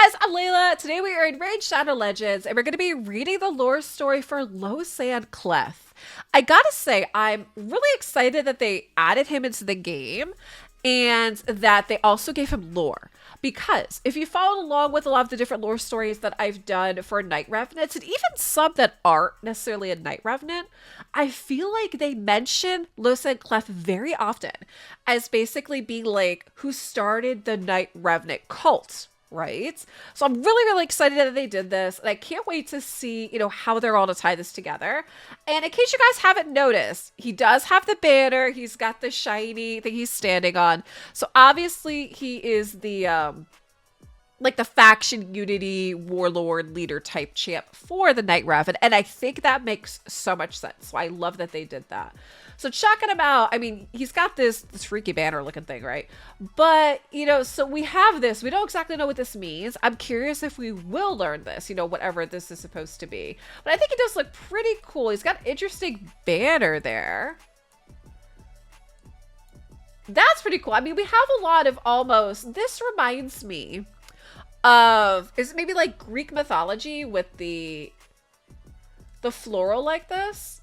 guys, I'm Layla. Today we are in Raid Shadow Legends, and we're going to be reading the lore story for Losan Clef. I gotta say, I'm really excited that they added him into the game and that they also gave him lore. Because if you followed along with a lot of the different lore stories that I've done for Night Revenants, and even some that aren't necessarily a Night Revenant, I feel like they mention Losan Clef very often as basically being like who started the Night Revenant cult, right? So I'm really excited that they did this, and I can't wait to see, how they're all to tie this together. And in case you guys haven't noticed, he does have the banner. He's got the shiny thing he's standing on. So obviously he is the faction unity warlord leader type champ for the Night Raven, and I think that makes so much sense. So I love that they did that. So checking him out, I mean, he's got this freaky banner looking thing, right? But so we have this. We don't exactly know what this means. I'm curious if we will learn this, whatever this is supposed to be. But I think it does look pretty cool. He's got an interesting banner there. That's pretty cool. I mean, we have a lot of almost. This reminds me of, is it maybe like Greek mythology with the floral like this?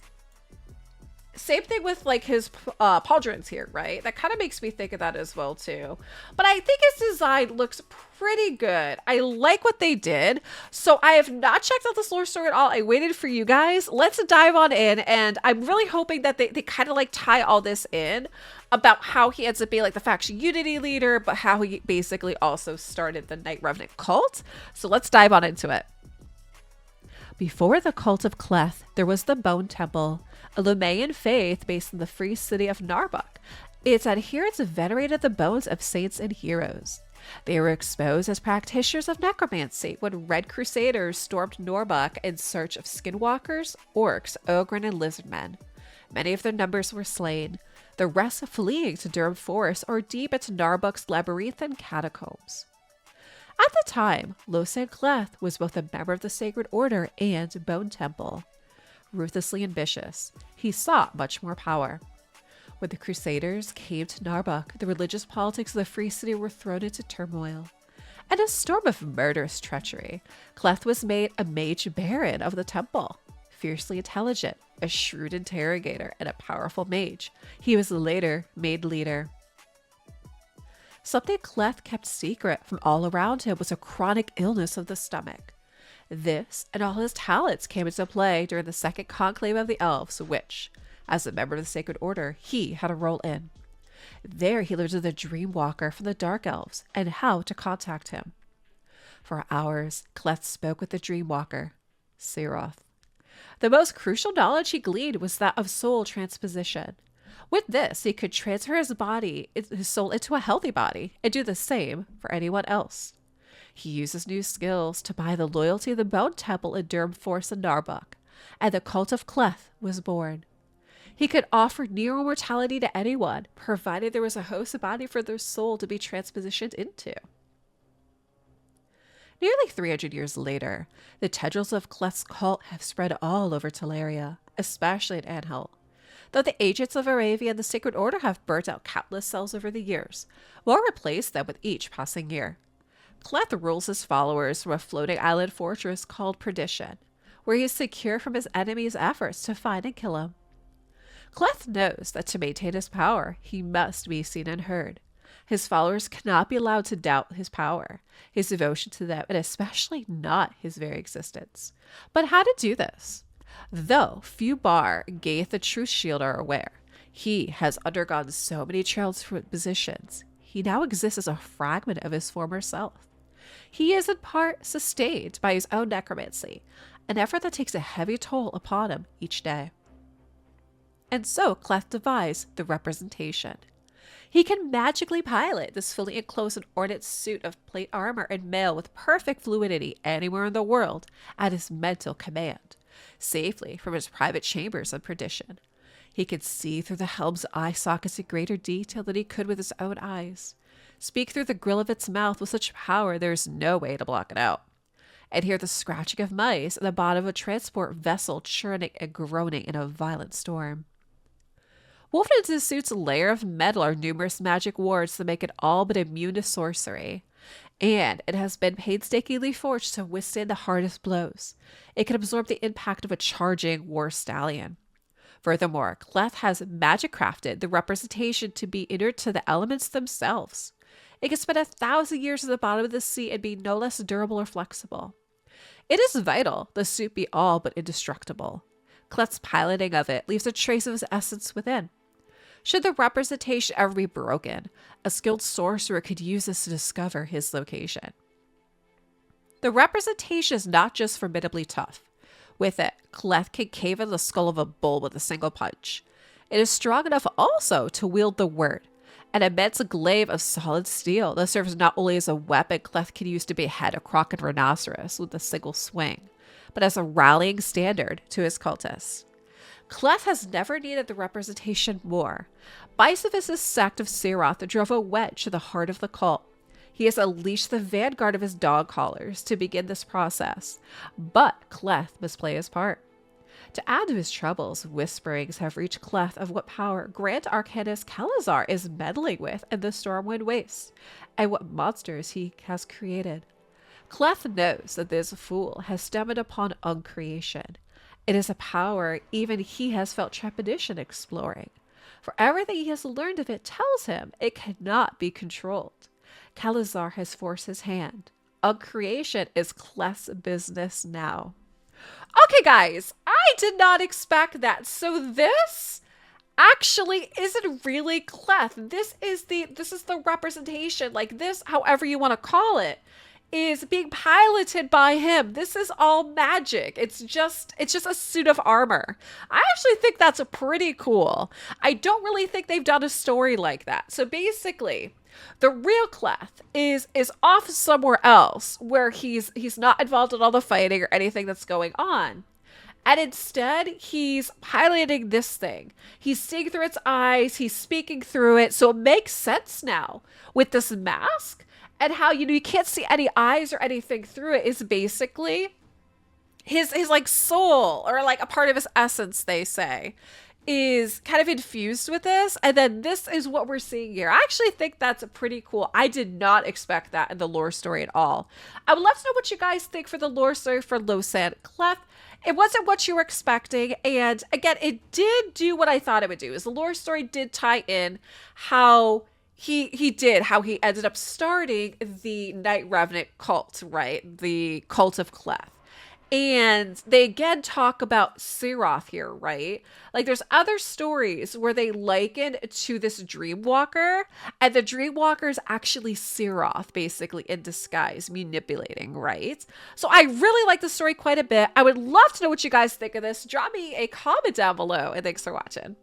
Same thing with like his pauldrons here, right? That kind of makes me think of that as well too. But I think his design looks pretty good. I like what they did. So I have not checked out this lore story at all. I waited for you guys. Let's dive on in. And I'm really hoping that they kind of like tie all this in about how he ends up being like the faction unity leader, but how he basically also started the Night Revenant cult. So let's dive on into it. Before the cult of Cleth, there was the Bone Temple, a Lumayan faith based in the free city of Narbuk. Its adherents venerated the bones of saints and heroes. They were exposed as practitioners of necromancy when Red Crusaders stormed Narbuk in search of skinwalkers, orcs, ogren, and lizardmen. Many of their numbers were slain, the rest fleeing to Durham Forest or deep into Narbuk's labyrinthine catacombs. At the time, Losan Cleth was both a member of the Sacred Order and Bone Temple. Ruthlessly ambitious, he sought much more power. When the Crusaders came to Narbuk, the religious politics of the Free City were thrown into turmoil. In a storm of murderous treachery, Cleth was made a mage baron of the temple. Fiercely intelligent, a shrewd interrogator, and a powerful mage, he was later made leader. Something Cleth kept secret from all around him was a chronic illness of the stomach. This and all his talents came into play during the Second Conclave of the Elves, which, as a member of the Sacred Order, he had a role in. There he learned of the Dreamwalker from the Dark Elves and how to contact him. For hours, Cleth spoke with the Dreamwalker, Seroth. The most crucial knowledge he gleaned was that of soul transposition. With this, he could transfer his soul into a healthy body, and do the same for anyone else. He used his new skills to buy the loyalty of the Bone Temple in Durham Forest and Narbuk, and the cult of Cleth was born. He could offer near immortality to anyone, provided there was a host body for their soul to be transpositioned into. Nearly 300 years later, the tendrils of Cleth's cult have spread all over Teleria, especially in Anhel. Though the agents of Aravia and the Sacred Order have burnt out countless cells over the years, or replaced them with each passing year. Cleth rules his followers from a floating island fortress called Perdition, where he is secure from his enemies' efforts to find and kill him. Cleth knows that to maintain his power, he must be seen and heard. His followers cannot be allowed to doubt his power, his devotion to them, and especially not his very existence. But how to do this? Though few bar Gaith the Truth Shield are aware, he has undergone so many transpositions, he now exists as a fragment of his former self. He is in part sustained by his own necromancy, an effort that takes a heavy toll upon him each day. And so Cleth devised the representation. He can magically pilot this fully enclosed and ornate suit of plate armor and mail with perfect fluidity anywhere in the world at his mental command, safely from his private chambers of Perdition. He could see through the helm's eye sockets in greater detail than he could with his own eyes, speak through the grill of its mouth with such power there is no way to block it out, and hear the scratching of mice at the bottom of a transport vessel churning and groaning in a violent storm. Woven into the suit's layer of metal are numerous magic wards that make it all but immune to sorcery. and it has been painstakingly forged to withstand the hardest blows. It can absorb the impact of a charging war stallion. Furthermore, Cleth has magic crafted the representation to be inert to the elements themselves. It can spend 1,000 years at the bottom of the sea and be no less durable or flexible. It is vital the suit be all but indestructible. Cleth's piloting of it leaves a trace of his essence within. Should the representation ever be broken, a skilled sorcerer could use this to discover his location. The representation is not just formidably tough. With it, Cleth can cave in the skull of a bull with a single punch. It is strong enough also to wield the word, an immense glaive of solid steel that serves not only as a weapon Cleth can use to behead a croc and rhinoceros with a single swing, but as a rallying standard to his cultists. Cleth has never needed the representation more. Bicephus' sect of Seroth drove a wedge to the heart of the cult. He has unleashed the vanguard of his dog callers to begin this process, but Cleth must play his part. To add to his troubles, whisperings have reached Cleth of what power Grand Arcanist Kalazar is meddling with in the Stormwind Wastes, and what monsters he has created. Cleth knows that this fool has stemmed upon uncreation. It is a power even he has felt trepidation exploring, for everything he has learned of it tells him it cannot be controlled. Kalazar has forced his hand. Uncreation is Cleth's business now. Okay, guys, I did not expect that. So this actually isn't really Cleth. This is the representation, like this, however you want to call it, is being piloted by him. This is all magic. It's just a suit of armor. I actually think that's pretty cool. I don't really think they've done a story like that. So basically, the real Cleth is off somewhere else where he's not involved in all the fighting or anything that's going on. And instead, he's piloting this thing. He's seeing through its eyes. He's speaking through it. So it makes sense now with this mask and how, you can't see any eyes or anything through it is basically his like soul or like a part of his essence, they say, is kind of infused with this. And then this is what we're seeing here. I actually think that's pretty cool. I did not expect that in the lore story at all. I would love to know what you guys think for the lore story for Losan. Cleth, it wasn't what you were expecting. And again, it did do what I thought it would do. Is the lore story did tie in how how he ended up starting the Night Revenant cult, right? The cult of Cleth. And they again talk about Seroth here, right? Like there's other stories where they liken to this Dreamwalker, and the Dreamwalker is actually Seroth, basically in disguise, manipulating, right? So I really like the story quite a bit. I would love to know what you guys think of this. Drop me a comment down below, and thanks for watching.